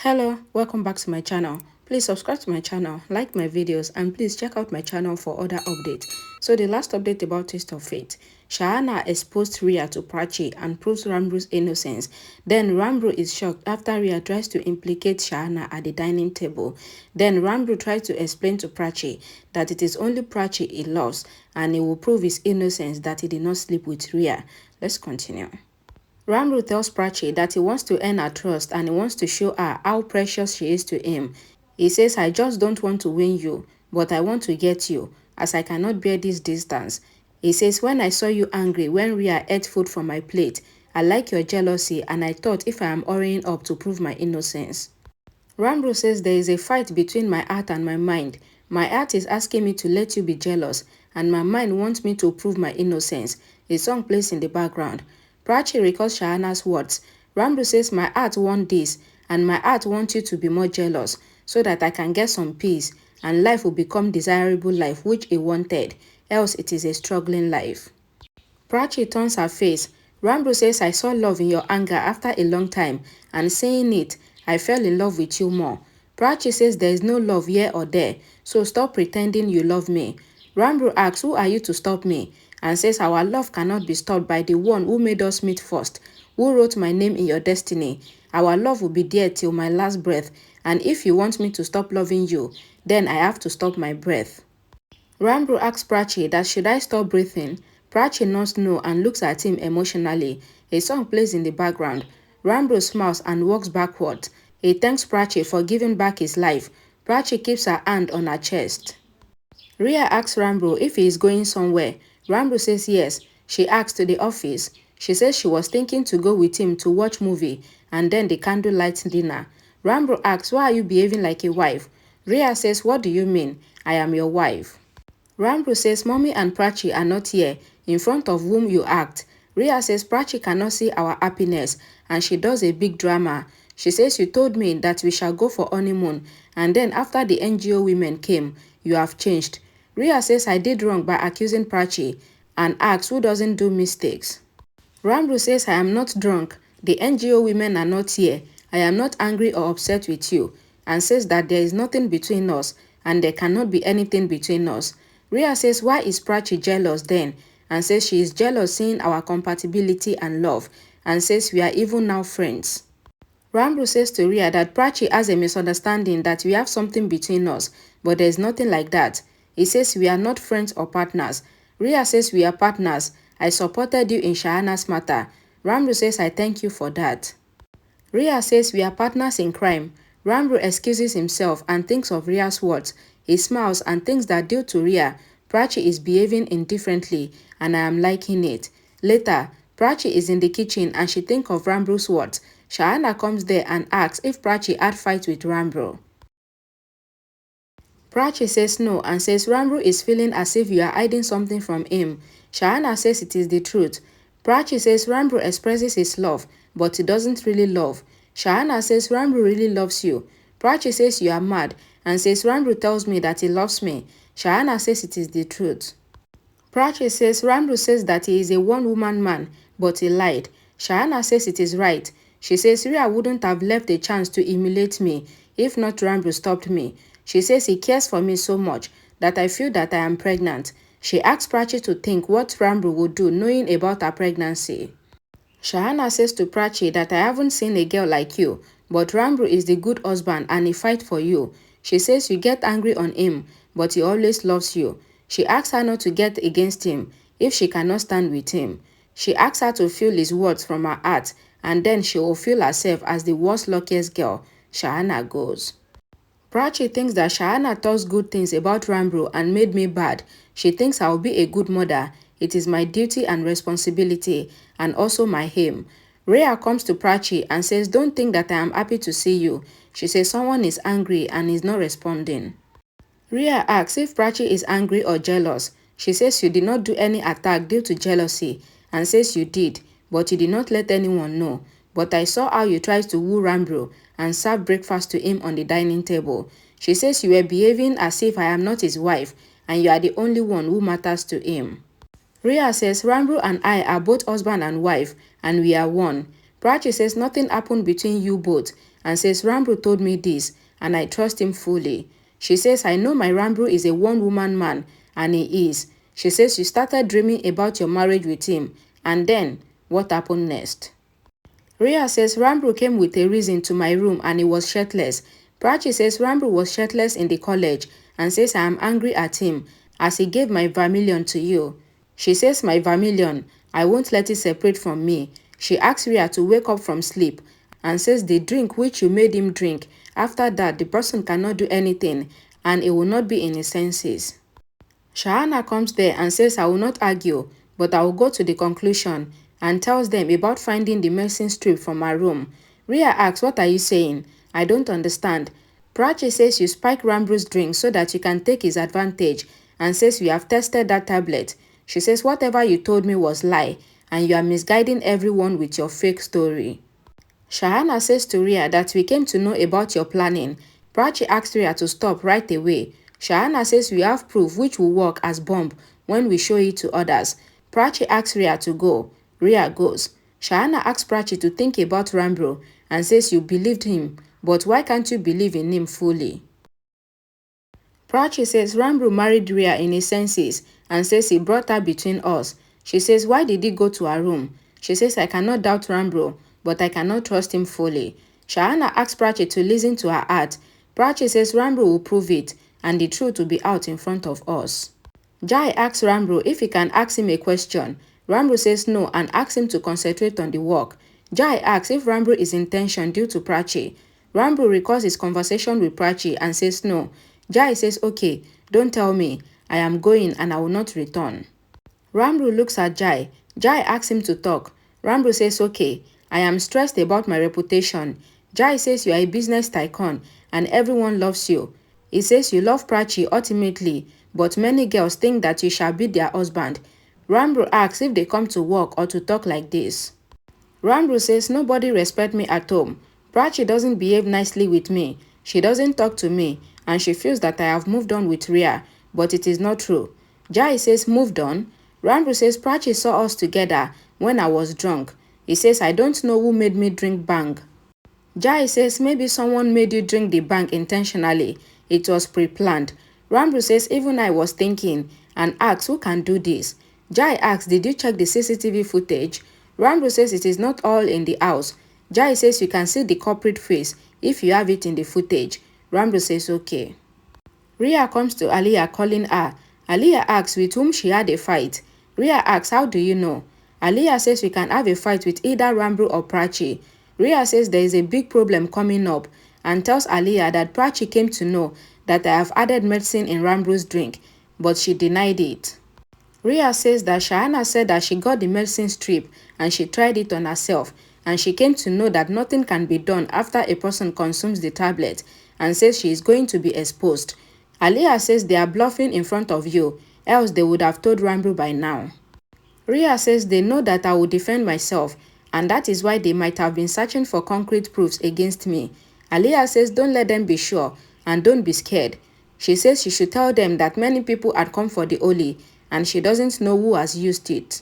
Hello, welcome back to my channel. Please subscribe to my channel, like my videos, and please check out my channel for other updates. So the last update about Taste of Fate. Shahana exposed Rhea to Prachi and proves Ranbir's innocence. Then Ranbir is shocked after Rhea tries to implicate Shahana at the dining table. Then Ranbir tries to explain to Prachi that it is only Prachi he loves and he will prove his innocence that he did not sleep with Rhea. Let's continue. Ranbir tells Prachi that he wants to earn her trust and he wants to show her how precious she is to him. He says, I just don't want to win you, but I want to get you, as I cannot bear this distance. He says, when I saw you angry when Rhea ate food from my plate, I like your jealousy and I thought if I am hurrying up to prove my innocence. Ranbir says there is a fight between my heart and my mind. My heart is asking me to let you be jealous, and my mind wants me to prove my innocence. A song plays in the background. Prachi recalls Shahana's words. Ranbir says my heart wants this, and my heart wants you to be more jealous, so that I can get some peace, and life will become desirable life which he wanted, else it is a struggling life. Prachi turns her face. Ranbir says I saw love in your anger after a long time, and saying it, I fell in love with you more. Prachi says there is no love here or there, so stop pretending you love me. Ranbir asks, who are you to stop me? And says our love cannot be stopped by the one who made us meet first, who wrote my name in your destiny. Our love will be there till my last breath, and if you want me to stop loving you, then I have to stop my breath. Ranbir asks Prachi that should I stop breathing? Prachi nods no and looks at him emotionally. A song plays in the background. Ranbir smiles and walks backward. He thanks Prachi for giving back his life. Prachi keeps her hand on her chest. Rhea asks Ranbir if he is going somewhere. Ranbir says yes. She asks to the office. She says she was thinking to go with him to watch movie and then the candlelight dinner. Ranbir asks, why are you behaving like a wife? Rhea says, what do you mean? I am your wife. Ranbir says Mommy and Prachi are not here, in front of whom you act. Rhea says Prachi cannot see our happiness and she does a big drama. She says you told me that we shall go for honeymoon and then after the NGO women came, you have changed. Rhea says I did wrong by accusing Prachi and asks who doesn't do mistakes. Ranbir says I am not drunk. The NGO women are not here. I am not angry or upset with you and says that there is nothing between us and there cannot be anything between us. Rhea says why is Prachi jealous then and says she is jealous seeing our compatibility and love and says we are even now friends. Ranbir says to Rhea that Prachi has a misunderstanding that we have something between us, but there is nothing like that. He says we are not friends or partners. Rhea says we are partners. I supported you in Shahana's matter. Ranbir says I thank you for that. Rhea says we are partners in crime. Ranbir excuses himself and thinks of Rhea's words. He smiles and thinks that due to Rhea, Prachi is behaving indifferently and I am liking it. Later, Prachi is in the kitchen and she thinks of Ranbir's words. Shahana comes there and asks if Prachi had fight with Ranbir. Prachi says no and says Ranbir is feeling as if you are hiding something from him. Shahana says it is the truth. Prachi says Ranbir expresses his love, but he doesn't really love. Shahana says Ranbir really loves you. Prachi says you are mad and says Ranbir tells me that he loves me. Shahana says it is the truth. Prachi says Ranbir says that he is a one-woman man, but he lied. Shahana says it is right. She says Rhea wouldn't have left a chance to humiliate me if not Ranbir stopped me. She says he cares for me so much that I feel that I am pregnant. She asks Prachi to think what Ranbir would do knowing about her pregnancy. Shahana says to Prachi that I haven't seen a girl like you, but Ranbir is the good husband and he fights for you. She says you get angry on him, but he always loves you. She asks her not to get against him if she cannot stand with him. She asks her to feel his words from her heart and then she will feel herself as the world's luckiest girl. Shahana goes. Prachi thinks that Shahana talks good things about Ranbir and made me bad. She thinks I will be a good mother. It is my duty and responsibility and also my aim. Rhea comes to Prachi and says don't think that I am happy to see you. She says someone is angry and is not responding. Rhea asks if Prachi is angry or jealous. She says you did not do any attack due to jealousy and says you did, but you did not let anyone know. But I saw how you tried to woo Ranbir and serve breakfast to him on the dining table. She says you were behaving as if I am not his wife and you are the only one who matters to him. Rhea says Ranbir and I are both husband and wife and we are one. Prachi says nothing happened between you both and says Ranbir told me this and I trust him fully. She says I know my Ranbir is a one-woman man and he is. She says you started dreaming about your marriage with him and then what happened next? Rhea says Ranbir came with a reason to my room and he was shirtless. Prachi says Ranbir was shirtless in the college and says I am angry at him as he gave my vermilion to you. She says my vermilion, I won't let it separate from me. She asks Rhea to wake up from sleep and says the drink which you made him drink, after that the person cannot do anything and he will not be in his senses. Shahana comes there and says I will not argue, but I will go to the conclusion and tells them about finding the medicine strip from her room. Rhea asks, what are you saying? I don't understand. Prachi says you spike Ranbir's drink so that you can take his advantage and says you have tested that tablet. She says whatever you told me was lie and you are misguiding everyone with your fake story. Shahana says to Rhea that we came to know about your planning. Prachi asks Rhea to stop right away. Shahana says we have proof which will work as bomb when we show it to others. Prachi asks Rhea to go. Rhea goes. Shahana asks Prachi to think about Ranbir and says you believed him, but why can't you believe in him fully? Prachi says Ranbir married Rhea in his senses and says he brought her between us. She says why did he go to her room? She says I cannot doubt Ranbir, but I cannot trust him fully. Shahana asks Prachi to listen to her heart. Prachi says Ranbir will prove it and the truth will be out in front of us. Jai asks Ranbir if he can ask him a question. Ranbir says no and asks him to concentrate on the work. Jai asks if Ranbir is in tension due to Prachi. Ranbir recalls his conversation with Prachi and says no. Jai says okay, don't tell me. I am going and I will not return. Ranbir looks at Jai. Jai asks him to talk. Ranbir says okay, I am stressed about my reputation. Jai says you are a business tycoon and everyone loves you. He says you love Prachi ultimately, but many girls think that you shall be their husband. Ranbir asks if they come to work or to talk like this. Ranbir says nobody respects me at home. Prachi doesn't behave nicely with me. She doesn't talk to me and she feels that I have moved on with Rhea, but it is not true. Jai says moved on. Ranbir says Prachi saw us together when I was drunk. He says I don't know who made me drink bang. Jai says maybe someone made you drink the bang intentionally. It was pre-planned. Ranbir says even I was thinking and asks who can do this. Jai asks did you check the CCTV footage? Ranbir says it is not all in the house. Jai says you can see the culprit face if you have it in the footage. Ranbir says okay. Rhea comes to Aliyah calling her. Aliyah asks with whom she had a fight. Rhea asks how do you know? Aliyah says we can have a fight with either Ranbir or Prachi. Rhea says there is a big problem coming up and tells Aliyah that Prachi came to know that I have added medicine in Ranbir's drink, but she denied it. Rhea says that Shahana said that she got the medicine strip and she tried it on herself and she came to know that nothing can be done after a person consumes the tablet and says she is going to be exposed. Aliyah says they are bluffing in front of you, else they would have told Ranbir by now. Rhea says they know that I will defend myself and that is why they might have been searching for concrete proofs against me. Aliyah says don't let them be sure and don't be scared. She says she should tell them that many people had come for the Oli and she doesn't know who has used it.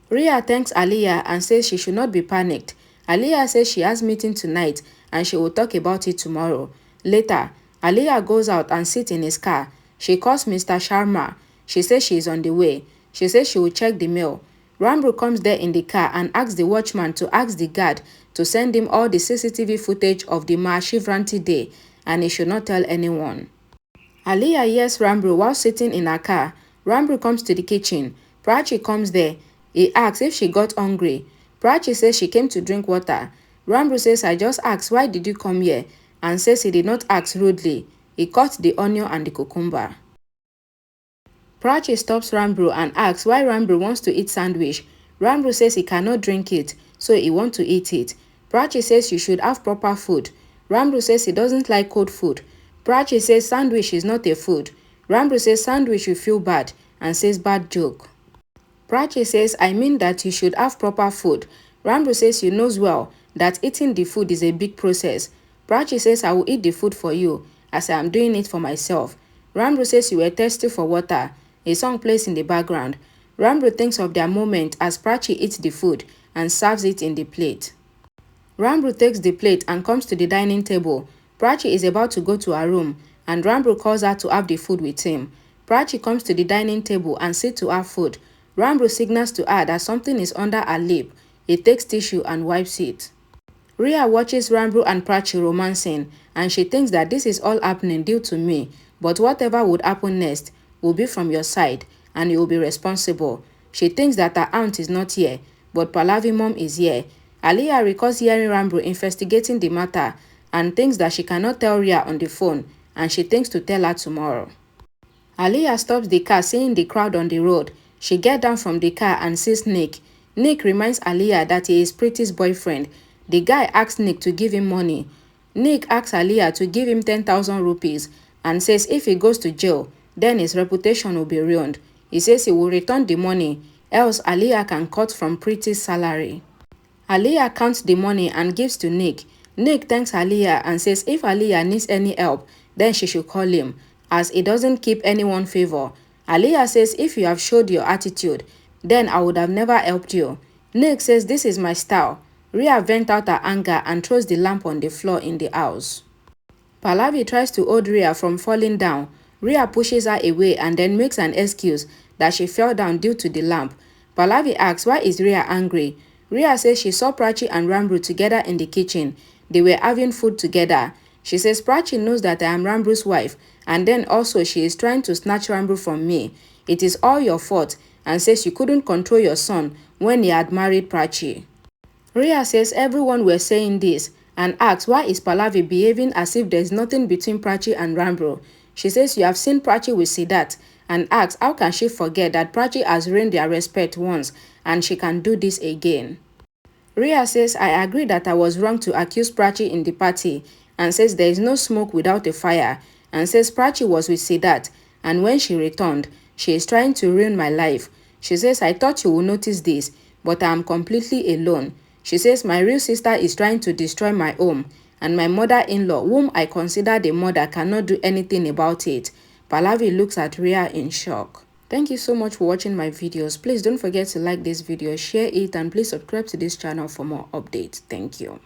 Rhea thanks Aliyah and says she should not be panicked. Aliyah says she has meeting tonight and she will talk about it tomorrow. Later, Aliyah goes out and sits in his car. She calls Mr. Sharma. She says she is on the way. She says she will check the mail. Ranbir comes there in the car and asks the watchman to ask the guard to send him all the CCTV footage of the Mahashivranti day and he should not tell anyone. Aliyah hears Ranbir while sitting in her car. Ranbir comes to the kitchen. Prachi comes there. He asks if she got hungry. Prachi says she came to drink water. Ranbir says I just asked why did you come here and says he did not ask rudely. He cut the onion and the cucumber. Prachi stops Ranbir and asks why Ranbir wants to eat sandwich. Ranbir says he cannot drink it, so he wants to eat it. Prachi says you should have proper food. Ranbir says he doesn't like cold food. Prachi says sandwich is not a food. Ranbir says sandwich you feel bad and says bad joke. Prachi says I mean that you should have proper food. Ranbir says you knows well that eating the food is a big process. Prachi says I will eat the food for you as I am doing it for myself. Ranbir says you were thirsty for water. A song plays in the background. Ranbir thinks of their moment as Prachi eats the food and serves it in the plate. Ranbir takes the plate and comes to the dining table. Prachi is about to go to her room, and Ranbir calls her to have the food with him. Prachi comes to the dining table and sits to have food. Ranbir signals to her that something is under her lip. He takes tissue and wipes it. Rhea watches Ranbir and Prachi romancing, and she thinks that this is all happening due to me, but whatever would happen next will be from your side, and you will be responsible. She thinks that her aunt is not here, but Pallavi mom is here. Aliyah recalls hearing Ranbir investigating the matter and thinks that she cannot tell Rhea on the phone, and she thinks to tell her tomorrow. Aliyah stops the car seeing the crowd on the road. She gets down from the car and sees Nick. Nick reminds Aliyah that he is Pretty's boyfriend. The guy asks Nick to give him money. Nick asks Aliyah to give him 10,000 rupees and says if he goes to jail, then his reputation will be ruined. He says he will return the money, else Aliyah can cut from Pretty's salary. Aliyah counts the money and gives to Nick. Nick thanks Aliyah and says if Aliyah needs any help, then she should call him, as he doesn't keep anyone favor. Aliyah says if you have showed your attitude, then I would have never helped you. Nick says this is my style. Rhea vents out her anger and throws the lamp on the floor in the house. Pallavi tries to hold Rhea from falling down. Rhea pushes her away and then makes an excuse that she fell down due to the lamp. Pallavi asks why is Rhea angry. Rhea says she saw Prachi and Ranbir together in the kitchen. They were having food together. She says Prachi knows that I am Ranbir's wife, and then also she is trying to snatch Ranbir from me. It is all your fault, and says you couldn't control your son when he had married Prachi. Rhea says everyone were saying this and asks why is Pallavi behaving as if there is nothing between Prachi and Ranbir. She says you have seen Prachi with Siddharth and asks how can she forget that Prachi has ruined their respect once and she can do this again. Rhea says I agree that I was wrong to accuse Prachi in the party and says there is no smoke without a fire and says Prachi was with Siddharth and when she returned, she is trying to ruin my life. She says I thought you would notice this, but I am completely alone. She says my real sister is trying to destroy my home and my mother-in-law, whom I consider the mother, cannot do anything about it. Pallavi looks at Rhea in shock. Thank you so much for watching my videos. Please don't forget to like this video, share it, and please subscribe to this channel for more updates. Thank you.